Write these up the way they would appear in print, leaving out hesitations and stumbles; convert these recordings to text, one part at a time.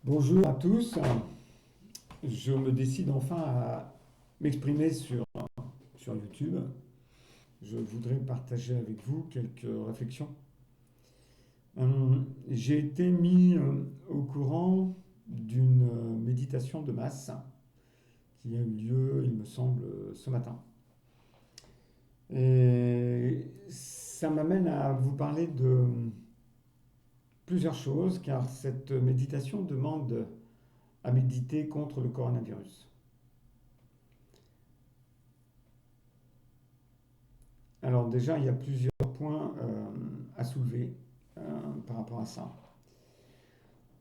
Bonjour à tous. Je me décide enfin à m'exprimer sur YouTube. Je voudrais partager avec vous quelques réflexions. J'ai été mis au courant d'une méditation de masse qui a eu lieu, il me semble, ce matin. Et ça m'amène à vous parler de plusieurs choses, car cette méditation demande à méditer contre le coronavirus. Alors déjà, il y a plusieurs points à soulever par rapport à ça.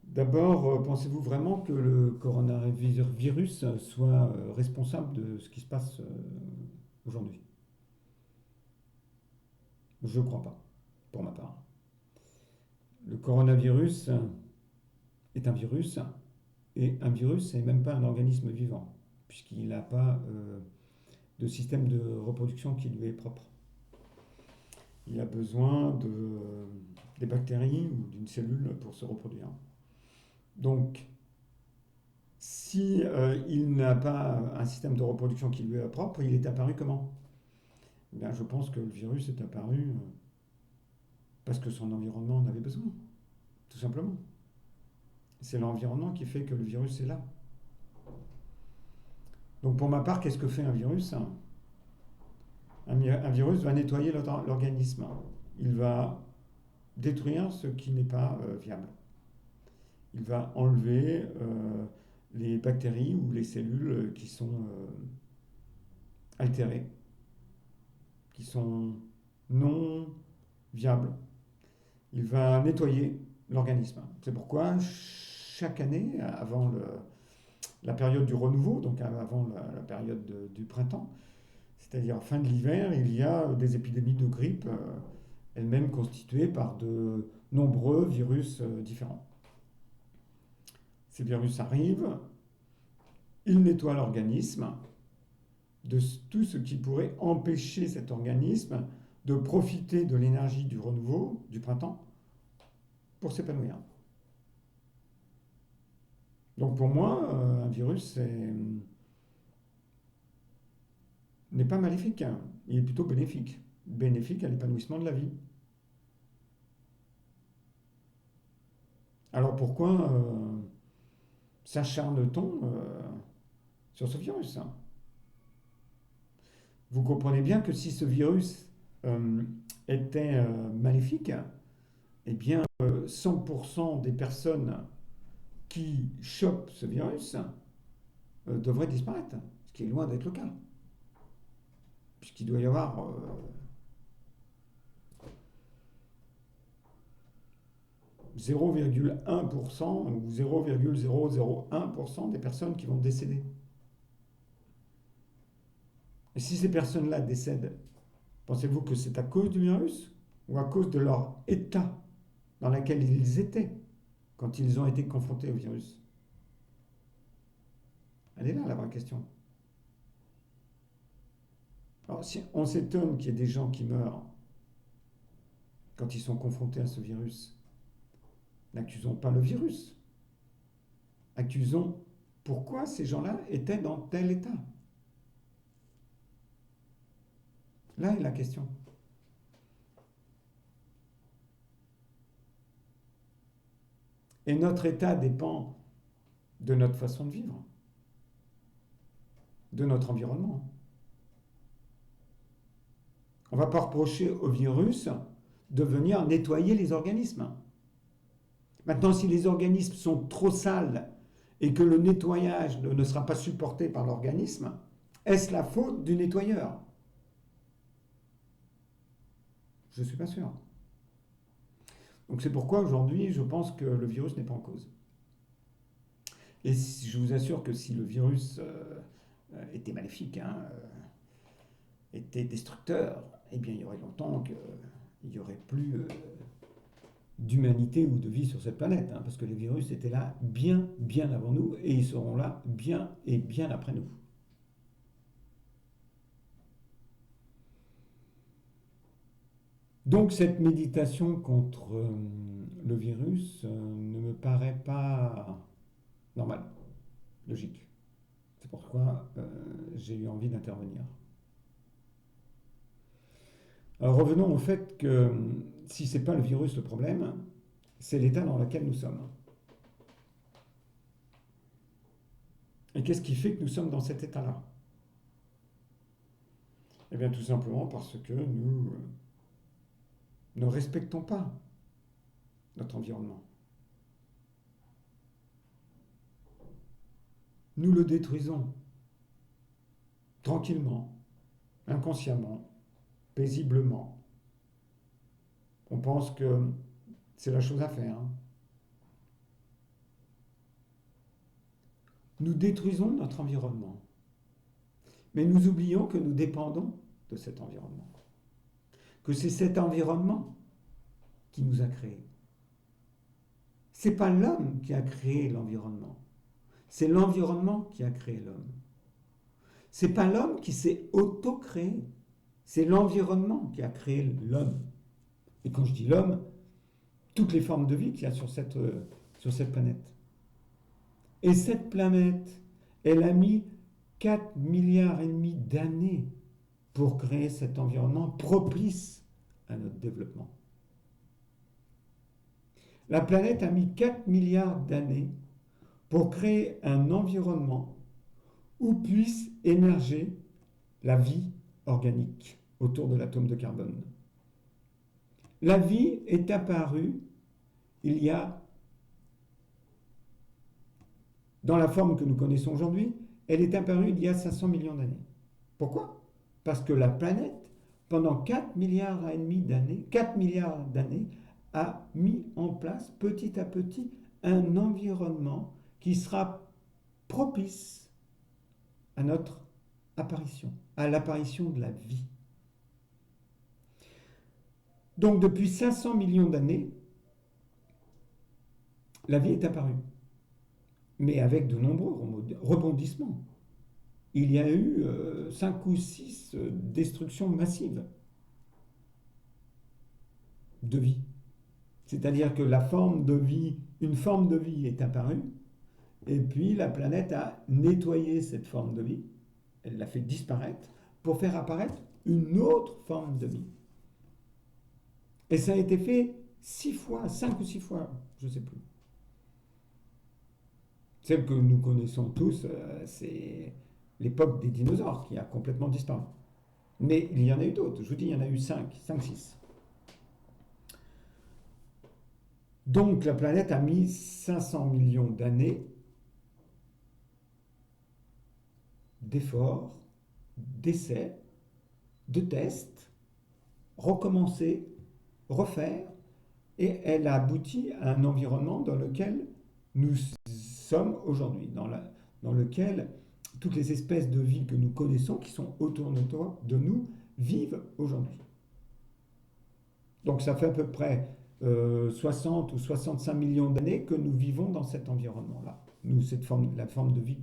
D'abord, pensez-vous vraiment que le coronavirus soit responsable de ce qui se passe aujourd'hui? Je ne crois pas, pour ma part. Le coronavirus est un virus, et un virus, n'est même pas un organisme vivant, puisqu'il n'a pas de système de reproduction qui lui est propre. Il a besoin des bactéries ou d'une cellule pour se reproduire. Donc, si il n'a pas un système de reproduction qui lui est propre, il est apparu comment? Eh bien, je pense que le virus est apparu parce que son environnement en avait besoin, tout simplement. C'est l'environnement qui fait que le virus est là. Donc pour ma part, qu'est-ce que fait un virus? Un virus va nettoyer l'organisme. Il va détruire ce qui n'est pas viable. Il va enlever les bactéries ou les cellules qui sont altérées, qui sont non viables. Il va nettoyer l'organisme. C'est pourquoi chaque année, avant la période du renouveau, donc avant la période du printemps, c'est-à-dire fin de l'hiver, il y a des épidémies de grippe, elles-mêmes constituées par de nombreux virus différents. Ces virus arrivent, ils nettoient l'organisme de tout ce qui pourrait empêcher cet organisme de profiter de l'énergie du renouveau, du printemps, pour s'épanouir. Donc pour moi, un virus n'est pas maléfique, hein. Il est plutôt bénéfique. Bénéfique à l'épanouissement de la vie. Alors pourquoi s'acharne-t-on sur ce virus? Vous comprenez bien que si ce virus euh, était maléfique, eh bien 100% des personnes qui chopent ce virus devraient disparaître, ce qui est loin d'être le cas, puisqu'il doit y avoir 0,1% ou 0,001% des personnes qui vont décéder. Et si ces personnes-là décèdent, pensez-vous que c'est à cause du virus ou à cause de leur état dans lequel ils étaient quand ils ont été confrontés au virus? Elle est là la vraie question. Alors, si on s'étonne qu'il y ait des gens qui meurent quand ils sont confrontés à ce virus, n'accusons pas le virus. Accusons pourquoi ces gens-là étaient dans tel état. Là est la question. Et notre état dépend de notre façon de vivre, de notre environnement. On ne va pas reprocher au virus de venir nettoyer les organismes. Maintenant, si les organismes sont trop sales et que le nettoyage ne sera pas supporté par l'organisme, est-ce la faute du nettoyeur? Je ne suis pas sûr. Donc c'est pourquoi aujourd'hui, je pense que le virus n'est pas en cause. Et je vous assure que si le virus était maléfique, hein, était destructeur, eh bien il y aurait longtemps qu'il n'y aurait plus d'humanité ou de vie sur cette planète, hein, parce que les virus étaient là bien, bien avant nous, et ils seront là bien et bien après nous. Donc cette méditation contre le virus ne me paraît pas normal, logique. C'est pourquoi j'ai eu envie d'intervenir. Alors revenons au fait que si ce n'est pas le virus le problème, c'est l'état dans lequel nous sommes. Et qu'est-ce qui fait que nous sommes dans cet état-là? Eh bien tout simplement parce que nous ne respectons pas notre environnement. Nous le détruisons tranquillement, inconsciemment, paisiblement. On pense que c'est la chose à faire. Nous détruisons notre environnement. Mais nous oublions que nous dépendons de cet environnement. Que c'est cet environnement qui nous a créés. Ce n'est pas l'homme qui a créé l'environnement. C'est l'environnement qui a créé l'homme. Ce n'est pas l'homme qui s'est auto-créé. C'est l'environnement qui a créé l'homme. Et quand je dis l'homme, toutes les formes de vie qu'il y a sur cette planète. Et cette planète, elle a mis 4,5 milliards d'années pour créer cet environnement propice à notre développement. La planète a mis 4 milliards d'années pour créer un environnement où puisse émerger la vie organique autour de l'atome de carbone. La vie est apparue il y a, dans la forme que nous connaissons aujourd'hui, elle est apparue il y a 500 millions d'années. Pourquoi? Parce que la planète, pendant 4 milliards d'années, a mis en place petit à petit un environnement qui sera propice à notre apparition, à l'apparition de la vie. Donc depuis 500 millions d'années, la vie est apparue, mais avec de nombreux rebondissements. Il y a eu 5 ou 6 destructions massives de vie. C'est-à-dire que une forme de vie est apparue, et puis la planète a nettoyé cette forme de vie, elle l'a fait disparaître, pour faire apparaître une autre forme de vie. Et ça a été fait 6 fois, 5 ou 6 fois, je ne sais plus. Celle que nous connaissons tous, c'est l'époque des dinosaures qui a complètement disparu. Mais il y en a eu d'autres, je vous dis, il y en a eu 5, 6. Donc la planète a mis 500 millions d'années d'efforts, d'essais, de tests, recommencer, refaire, et elle a abouti à un environnement dans lequel nous sommes aujourd'hui, dans lequel toutes les espèces de vie que nous connaissons, qui sont autour de nous, vivent aujourd'hui. Donc ça fait à peu près 60 ou 65 millions d'années que nous vivons dans cet environnement-là. La forme de vie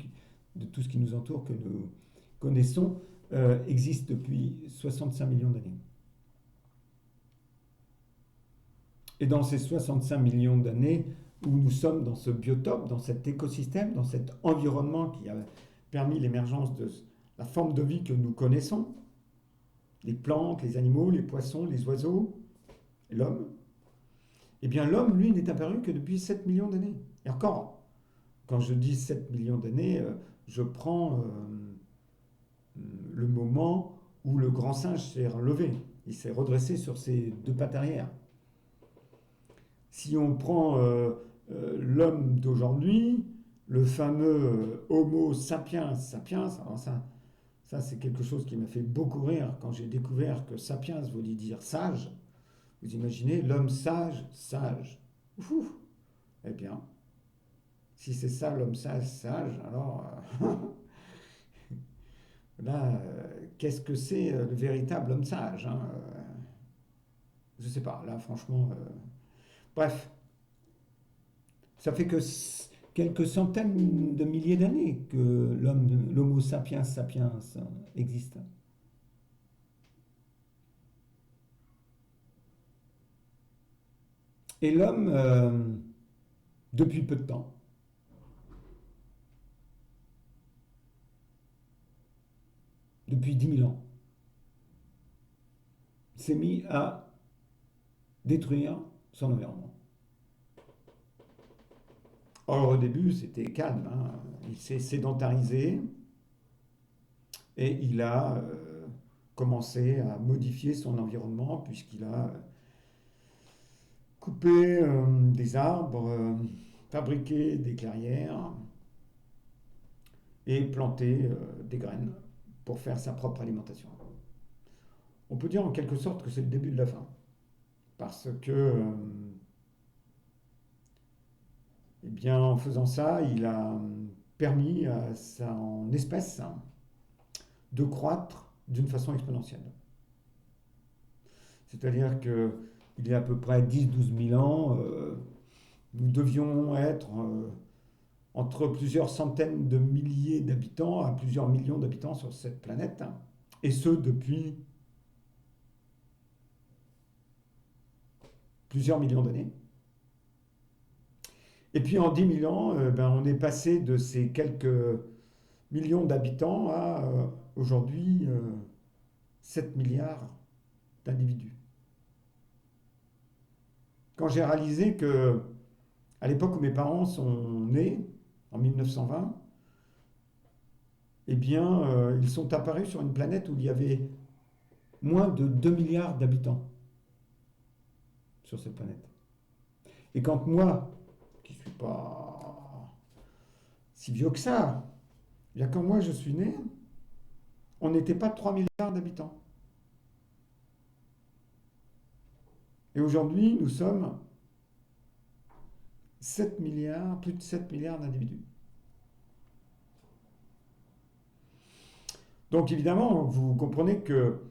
de tout ce qui nous entoure que nous connaissons existe depuis 65 millions d'années. Et dans ces 65 millions d'années où nous sommes dans ce biotope, dans cet écosystème, dans cet environnement qui a permis l'émergence de la forme de vie que nous connaissons, les plantes, les animaux, les poissons, les oiseaux, l'homme, eh bien l'homme, lui, n'est apparu que depuis 7 millions d'années. Et encore, quand je dis 7 millions d'années, je prends le moment où le grand singe s'est relevé, il s'est redressé sur ses 2 pattes arrière. Si on prend l'homme d'aujourd'hui, le fameux Homo sapiens sapiens, alors ça c'est quelque chose qui m'a fait beaucoup rire quand j'ai découvert que sapiens voulait dire sage. Vous imaginez, l'homme sage, sage. Ouf. Eh bien, si c'est ça l'homme sage, sage, alors là, qu'est-ce que c'est le véritable homme sage, hein? Je ne sais pas, là franchement... Bref, ça fait que quelques centaines de milliers d'années que l'Homo sapiens sapiens existe. Et l'homme, depuis peu de temps, depuis 10 000 ans, s'est mis à détruire son environnement. Or, au début, c'était calme, hein. Il s'est sédentarisé et il a commencé à modifier son environnement puisqu'il a coupé des arbres, fabriqué des clairières et planté des graines pour faire sa propre alimentation. On peut dire en quelque sorte que c'est le début de la fin. Parce que, eh bien, en faisant ça, il a permis à son espèce de croître d'une façon exponentielle. C'est-à-dire que il y a à peu près 10-12 000 ans, nous devions être entre plusieurs centaines de milliers d'habitants à plusieurs millions d'habitants sur cette planète, et ce depuis plusieurs millions d'années. Et puis en 10 000 ans, on est passé de ces quelques millions d'habitants à aujourd'hui 7 milliards d'individus. Quand j'ai réalisé que, à l'époque où mes parents sont nés, en 1920, eh bien, ils sont apparus sur une planète où il y avait moins de 2 milliards d'habitants sur cette planète. Et quand moi, qui ne suis pas si vieux que ça, il y a quand moi je suis né, on n'était pas 3 milliards d'habitants. Et aujourd'hui, nous sommes 7 milliards, plus de 7 milliards d'individus. Donc évidemment, vous comprenez que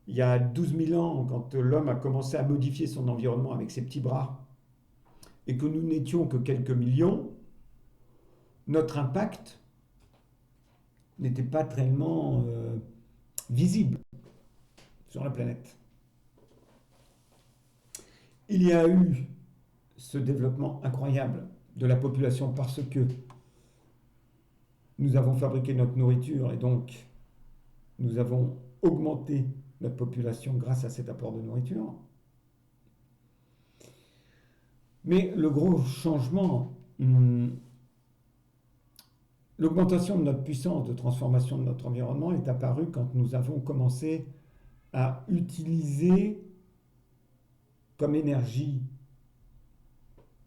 il y a 12 000 ans, quand l'homme a commencé à modifier son environnement avec ses petits bras, et que nous n'étions que quelques millions, notre impact n'était pas tellement visible sur la planète. Il y a eu ce développement incroyable de la population parce que nous avons fabriqué notre nourriture et donc nous avons augmenté notre population grâce à cet apport de nourriture. Mais le gros changement, l'augmentation de notre puissance de transformation de notre environnement est apparue quand nous avons commencé à utiliser comme énergie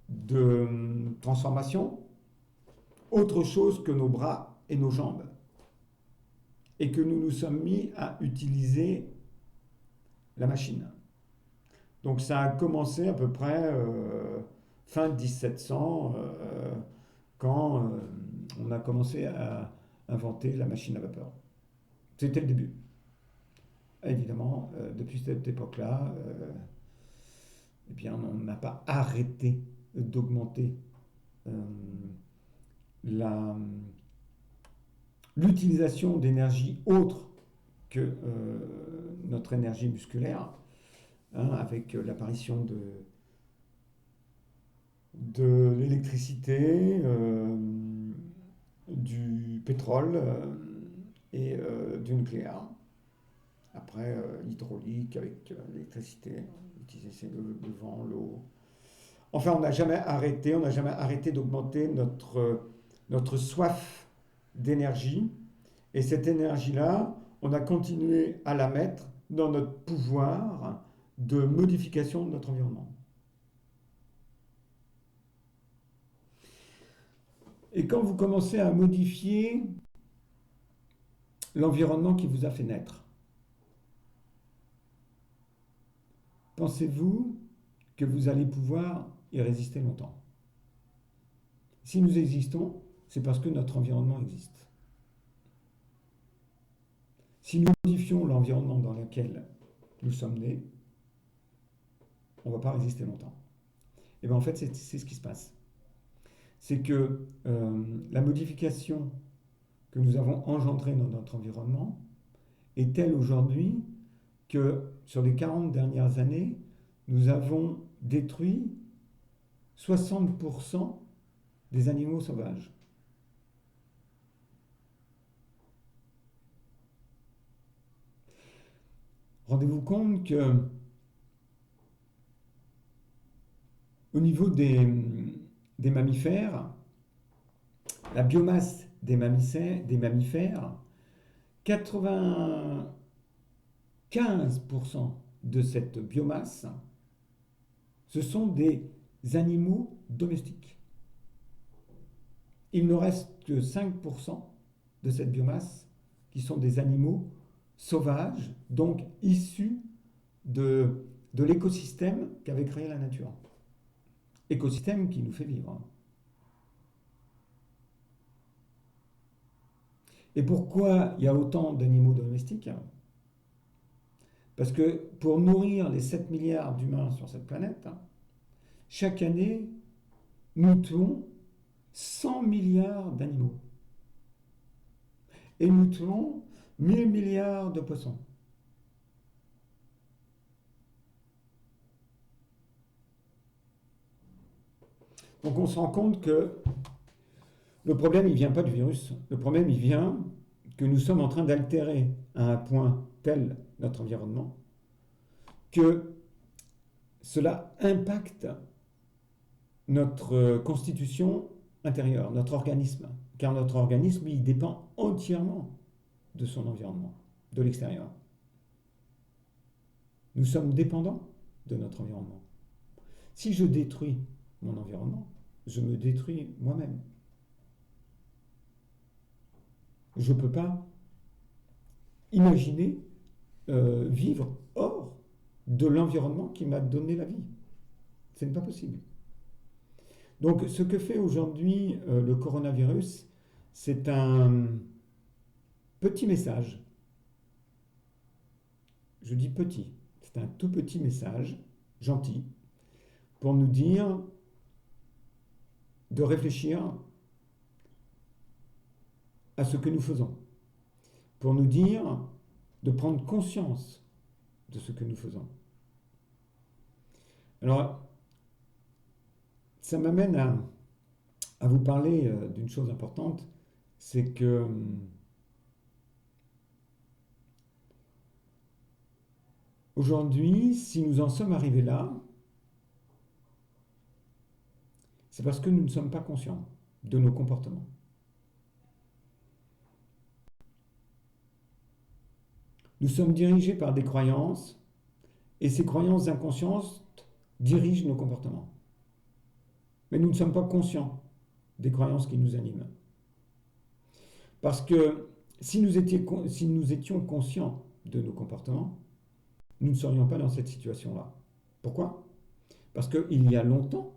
de transformation autre chose que nos bras et nos jambes. Et que nous nous sommes mis à utiliser la machine. Donc ça a commencé à peu près fin 1700, quand on a commencé à inventer la machine à vapeur. C'était le début. Évidemment, depuis cette époque-là, eh bien, on n'a pas arrêté d'augmenter l'utilisation d'énergie autre que notre énergie musculaire, hein, avec l'apparition de l'électricité, du pétrole et du nucléaire. Après, l'hydraulique avec l'électricité, utiliser le vent, l'eau. Enfin, on n'a jamais arrêté d'augmenter notre soif d'énergie. Et cette énergie-là, on a continué à la mettre dans notre pouvoir de modification de notre environnement. Et quand vous commencez à modifier l'environnement qui vous a fait naître, pensez-vous que vous allez pouvoir y résister longtemps? Si nous existons, c'est parce que notre environnement existe. Si nous modifions l'environnement dans lequel nous sommes nés, on ne va pas résister longtemps. Et bien en fait, c'est ce qui se passe. C'est que la modification que nous avons engendrée dans notre environnement est telle aujourd'hui que sur les 40 dernières années, nous avons détruit 60% des animaux sauvages. Rendez-vous compte que au niveau des mammifères, la biomasse des mammifères, 95% de cette biomasse, ce sont des animaux domestiques. Il ne reste que 5% de cette biomasse qui sont des animaux sauvages, donc issus de l'écosystème qu'avait créé la nature. Écosystème qui nous fait vivre. Et pourquoi il y a autant d'animaux domestiques? Parce que pour nourrir les 7 milliards d'humains sur cette planète, chaque année, nous tuons 100 milliards d'animaux. Et nous tuons 1000 milliards de poissons. Donc on se rend compte que le problème, il ne vient pas du virus. Le problème, il vient que nous sommes en train d'altérer à un point tel notre environnement que cela impacte notre constitution intérieure, notre organisme. Car notre organisme, il dépend entièrement de son environnement, de l'extérieur. Nous sommes dépendants de notre environnement. Si je détruis mon environnement, je me détruis moi-même. Je ne peux pas imaginer vivre hors de l'environnement qui m'a donné la vie. Ce n'est pas possible. Donc ce que fait aujourd'hui le coronavirus, c'est un petit message. Je dis petit, c'est un tout petit message, gentil, pour nous dire de réfléchir à ce que nous faisons, pour nous dire de prendre conscience de ce que nous faisons. Alors, ça m'amène à vous parler d'une chose importante, c'est que aujourd'hui, si nous en sommes arrivés là, c'est parce que nous ne sommes pas conscients de nos comportements. Nous sommes dirigés par des croyances, et ces croyances inconscientes dirigent nos comportements. Mais nous ne sommes pas conscients des croyances qui nous animent. Parce que si nous étions conscients de nos comportements, nous ne serions pas dans cette situation-là. Pourquoi? Parce qu'il y a longtemps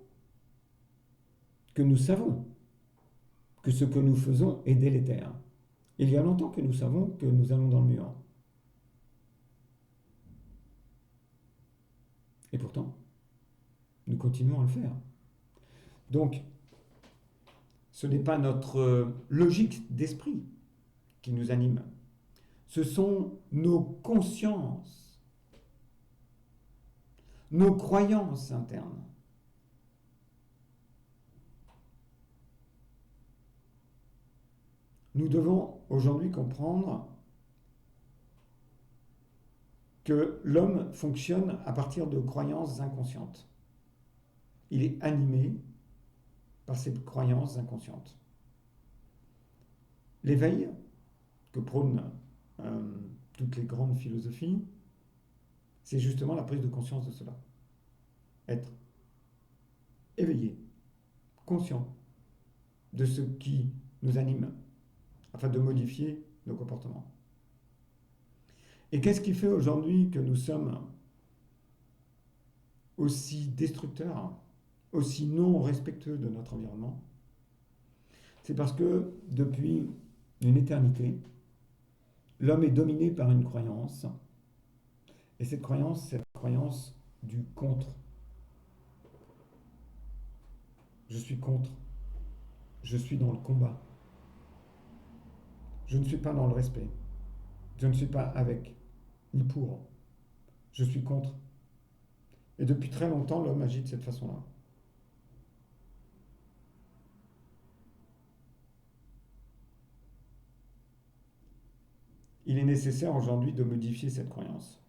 que nous savons que ce que nous faisons est délétère. Il y a longtemps que nous savons que nous allons dans le mur. Et pourtant, nous continuons à le faire. Donc, ce n'est pas notre logique d'esprit qui nous anime. Ce sont nos consciences, nos croyances internes. Nous devons aujourd'hui comprendre que l'homme fonctionne à partir de croyances inconscientes. Il est animé par ces croyances inconscientes. L'éveil que prônent toutes les grandes philosophies, c'est justement la prise de conscience de cela. Être éveillé, conscient de ce qui nous anime, afin de modifier nos comportements. Et qu'est-ce qui fait aujourd'hui que nous sommes aussi destructeurs, aussi non respectueux de notre environnement? C'est parce que depuis une éternité, l'homme est dominé par une croyance. Et cette croyance, c'est la croyance du contre. Je suis contre. Je suis dans le combat. Je ne suis pas dans le respect. Je ne suis pas avec, ni pour. Je suis contre. Et depuis très longtemps, l'homme agit de cette façon-là. Il est nécessaire aujourd'hui de modifier cette croyance.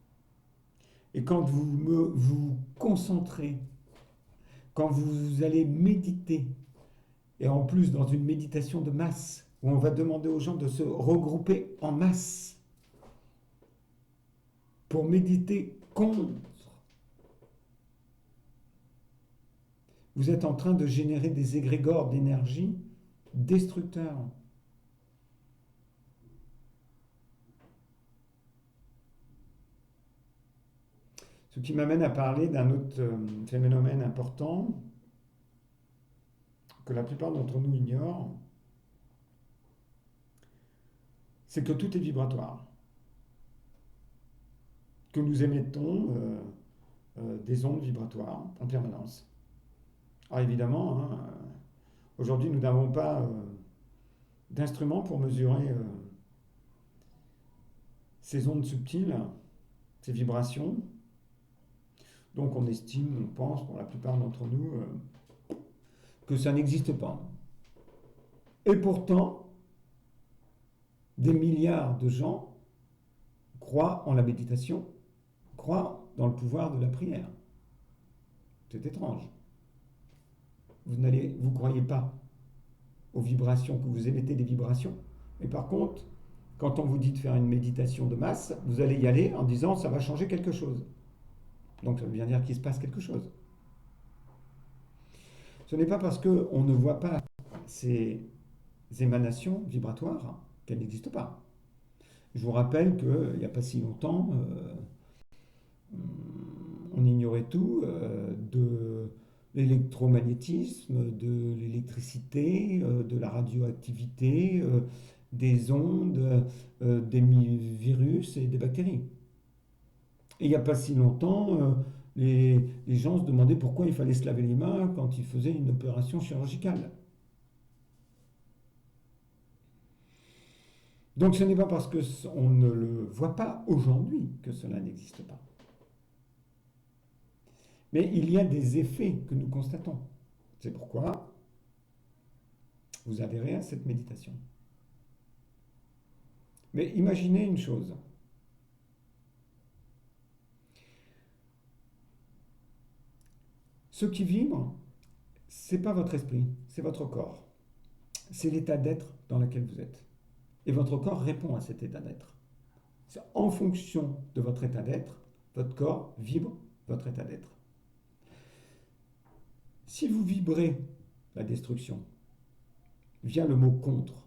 Et quand vous concentrez, quand vous allez méditer, et en plus dans une méditation de masse, où on va demander aux gens de se regrouper en masse pour méditer contre, vous êtes en train de générer des égrégores d'énergie destructeurs. Ce qui m'amène à parler d'un autre phénomène important que la plupart d'entre nous ignorent, c'est que tout est vibratoire, que nous émettons des ondes vibratoires en permanence. Alors évidemment, hein, aujourd'hui nous n'avons pas d'instruments pour mesurer ces ondes subtiles, ces vibrations. Donc on estime, on pense pour la plupart d'entre nous que ça n'existe pas. Et pourtant, des milliards de gens croient en la méditation, croient dans le pouvoir de la prière. C'est étrange. Vous ne croyez pas aux vibrations, que vous émettez des vibrations. Mais par contre, quand on vous dit de faire une méditation de masse, vous allez y aller en disant ça va changer quelque chose. Donc ça veut bien dire qu'il se passe quelque chose. Ce n'est pas parce qu'on ne voit pas ces émanations vibratoires qu'elles n'existent pas. Je vous rappelle qu'il n'y a pas si longtemps, on ignorait tout de l'électromagnétisme, de l'électricité, de la radioactivité, des ondes, des virus et des bactéries. Et il n'y a pas si longtemps, les gens se demandaient pourquoi il fallait se laver les mains quand ils faisaient une opération chirurgicale. Donc ce n'est pas parce qu'on ne le voit pas aujourd'hui que cela n'existe pas. Mais il y a des effets que nous constatons. C'est pourquoi vous adhérez à cette méditation. Mais imaginez une chose. Ce qui vibre, ce n'est pas votre esprit, c'est votre corps. C'est l'état d'être dans lequel vous êtes. Et votre corps répond à cet état d'être. C'est en fonction de votre état d'être, votre corps vibre votre état d'être. Si vous vibrez la destruction via le mot contre,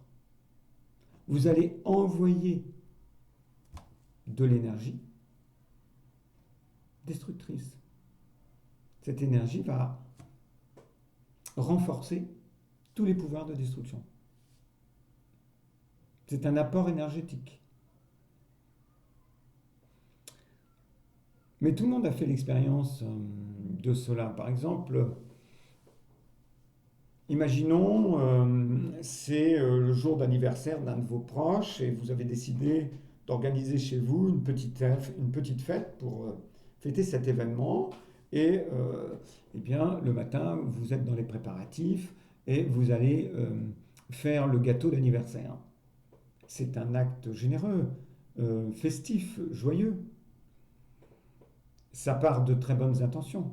vous allez envoyer de l'énergie destructrice. Cette énergie va renforcer tous les pouvoirs de destruction. C'est un apport énergétique. Mais tout le monde a fait l'expérience de cela. Par exemple, imaginons, c'est le jour d'anniversaire d'un de vos proches et vous avez décidé d'organiser chez vous une petite fête pour fêter cet événement. Et eh bien, le matin, vous êtes dans les préparatifs et vous allez faire le gâteau d'anniversaire. C'est un acte généreux, festif, joyeux. Ça part de très bonnes intentions.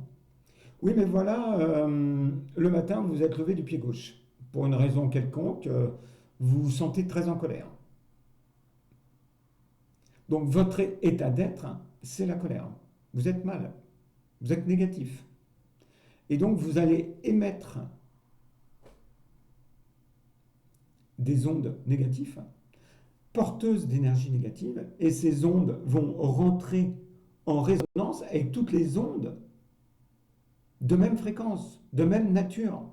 Oui, mais voilà, le matin, vous êtes levé du pied gauche. Pour une raison quelconque, vous vous sentez très en colère. Donc votre état d'être, c'est la colère. Vous êtes mal, vous êtes négatif. Et donc vous allez émettre des ondes négatives, porteuses d'énergie négative, et ces ondes vont rentrer en résonance avec toutes les ondes de même fréquence, de même nature.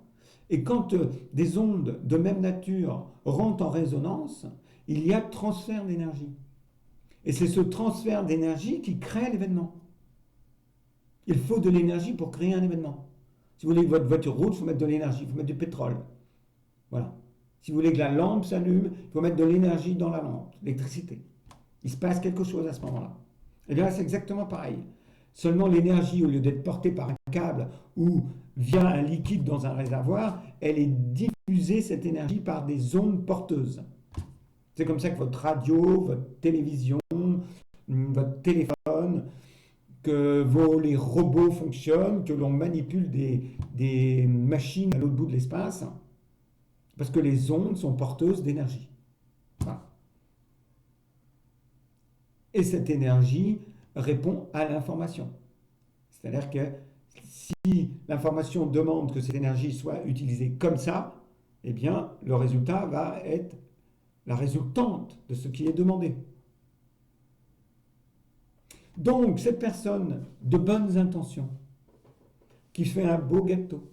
Et quand des ondes de même nature rentrent en résonance, il y a transfert d'énergie. Et c'est ce transfert d'énergie qui crée l'événement. Il faut de l'énergie pour créer un événement. Si vous voulez que votre voiture roule, il faut mettre de l'énergie, il faut mettre du pétrole. Voilà. Si vous voulez que la lampe s'allume, il faut mettre de l'énergie dans la lampe, l'électricité. Il se passe quelque chose à ce moment-là. Et bien là, c'est exactement pareil. Seulement l'énergie, au lieu d'être portée par un câble ou via un liquide dans un réservoir, elle est diffusée, cette énergie, par des ondes porteuses. C'est comme ça que votre radio, votre télévision, votre téléphone, que les robots fonctionnent, que l'on manipule des machines à l'autre bout de l'espace, parce que les ondes sont porteuses d'énergie. Voilà. Et cette énergie répond à l'information. C'est-à-dire que si l'information demande que cette énergie soit utilisée comme ça, eh bien, le résultat va être la résultante de ce qui est demandé. Donc, cette personne de bonnes intentions, qui fait un beau gâteau,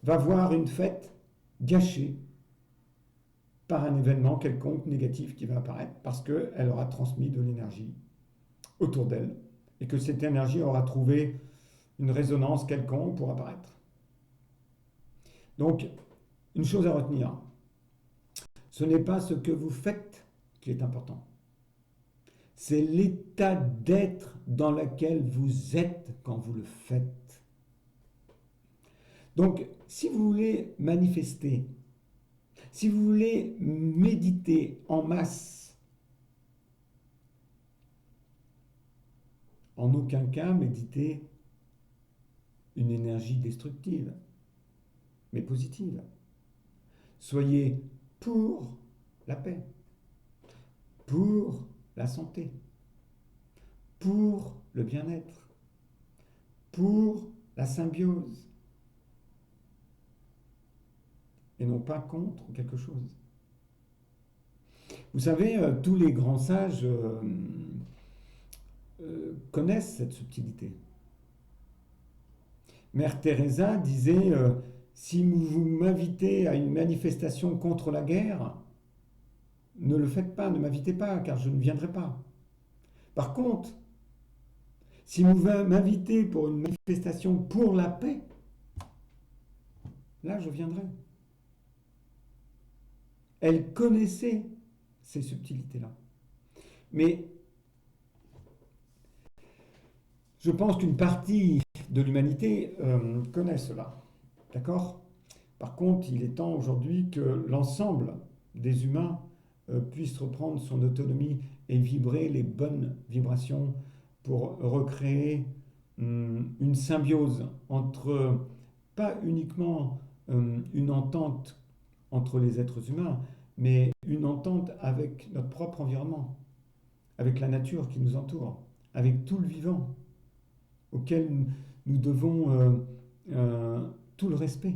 va voir une fête gâchée par un événement quelconque négatif qui va apparaître parce qu'elle aura transmis de l'énergie autour d'elle et que cette énergie aura trouvé une résonance quelconque pour apparaître. Donc, une chose à retenir, ce n'est pas ce que vous faites qui est important. C'est l'état d'être dans lequel vous êtes quand vous le faites. Donc, si vous voulez manifester, si vous voulez méditer en masse, en aucun cas méditer une énergie destructive, mais positive. Soyez pour la paix, pour la santé, pour le bien-être, pour la symbiose, et non pas contre quelque chose. Vous savez, tous les grands sages connaissent cette subtilité. Mère Teresa disait si vous m'invitez à une manifestation contre la guerre, ne le faites pas, ne m'invitez pas, car je ne viendrai pas. Par contre, si vous m'invitez pour une manifestation pour la paix, là je viendrai. Elle connaissait ces subtilités-là. Mais je pense qu'une partie de l'humanité connaît cela. D'accord ? Par contre, il est temps aujourd'hui que l'ensemble des humains puisse reprendre son autonomie et vibrer les bonnes vibrations pour recréer une symbiose entre, pas uniquement une entente entre les êtres humains, mais une entente avec notre propre environnement, avec la nature qui nous entoure, avec tout le vivant, auquel nous devons tout le respect.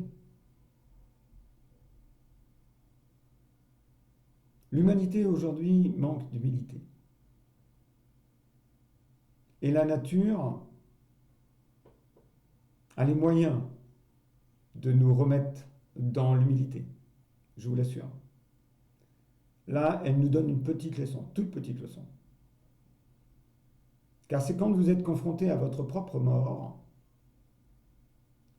L'humanité aujourd'hui manque d'humilité. Et la nature a les moyens de nous remettre dans l'humilité, je vous l'assure. Là, elle nous donne une petite leçon, toute petite leçon. Car c'est quand vous êtes confronté à votre propre mort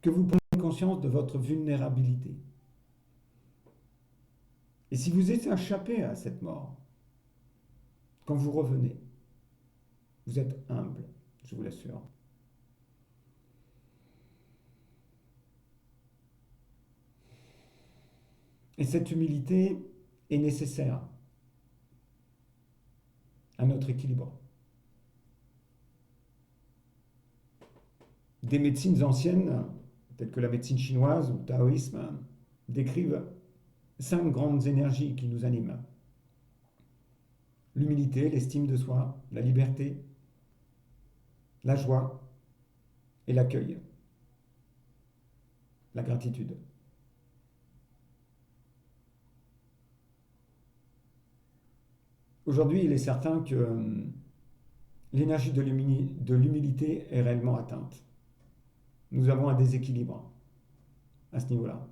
que vous prenez conscience de votre vulnérabilité. Et si vous échappez à cette mort, quand vous revenez, vous êtes humble, je vous l'assure. Et cette humilité est nécessaire à notre équilibre. Des médecines anciennes, telles que la médecine chinoise ou le taoïsme, décrivent 5 grandes énergies qui nous animent. L'humilité, l'estime de soi, la liberté, la joie et l'accueil, la gratitude. Aujourd'hui, il est certain que l'énergie de l'humilité est réellement atteinte. Nous avons un déséquilibre à ce niveau-là.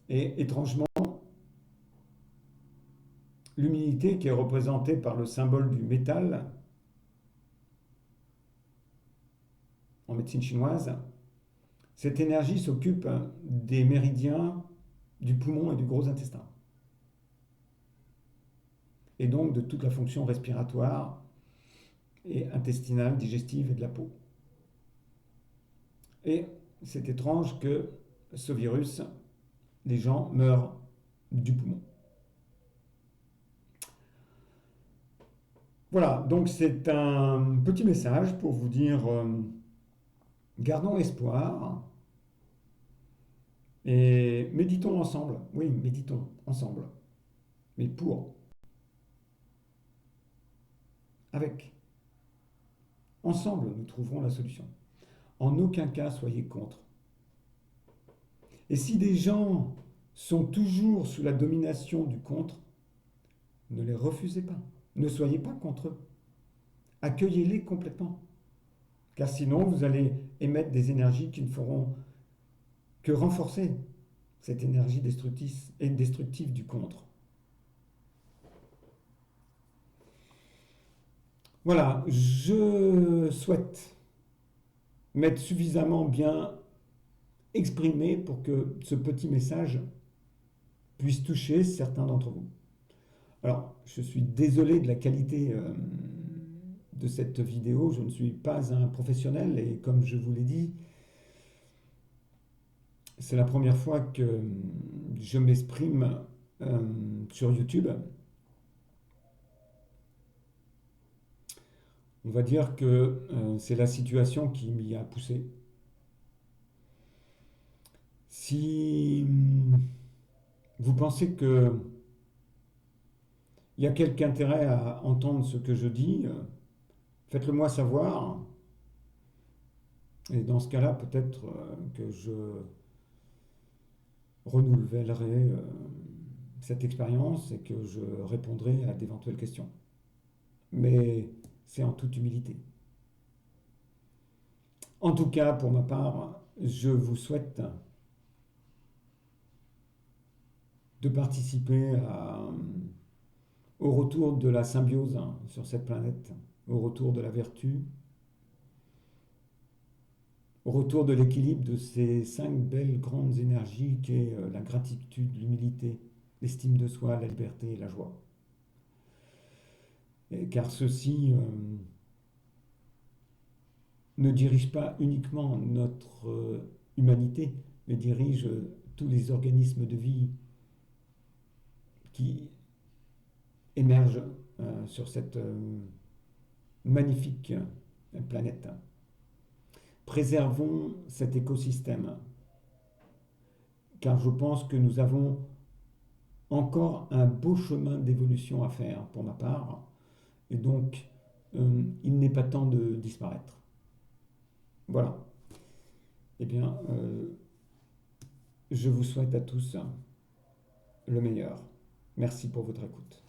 Et étrangement, l'humilité qui est représentée par le symbole du métal en médecine chinoise, cette énergie s'occupe des méridiens du poumon et du gros intestin. Et donc de toute la fonction respiratoire et intestinale, digestive et de la peau. Et c'est étrange que ce virus, les gens meurent du poumon. Voilà, donc c'est un petit message pour vous dire gardons espoir et méditons ensemble. Oui, méditons ensemble, mais pour, avec. Ensemble, nous trouverons la solution. En aucun cas, soyez contre. Et si des gens sont toujours sous la domination du contre, ne les refusez pas. Ne soyez pas contre eux. Accueillez-les complètement. Car sinon, vous allez émettre des énergies qui ne feront que renforcer cette énergie destructive du contre. Voilà, je souhaite m'être suffisamment bien exprimé pour que ce petit message puisse toucher certains d'entre vous. Alors, je suis désolé de la qualité de cette vidéo, je ne suis pas un professionnel et comme je vous l'ai dit, c'est la première fois que je m'exprime sur YouTube. On va dire que c'est la situation qui m'y a poussé. Si vous pensez que il y a quelque intérêt à entendre ce que je dis, faites-le moi savoir. Et dans ce cas-là, peut-être que je renouvellerai cette expérience et que je répondrai à d'éventuelles questions. Mais c'est en toute humilité. En tout cas, pour ma part, je vous souhaite de participer au retour de la symbiose sur cette planète, au retour de la vertu, au retour de l'équilibre de ces 5 belles grandes énergies qu'est la gratitude, l'humilité, l'estime de soi, la liberté et la joie. Car ceci ne dirige pas uniquement notre humanité, mais dirige tous les organismes de vie qui émergent sur cette magnifique planète. Préservons cet écosystème, car je pense que nous avons encore un beau chemin d'évolution à faire pour ma part, et donc il n'est pas temps de disparaître. Voilà. Eh bien, je vous souhaite à tous le meilleur. Merci pour votre écoute.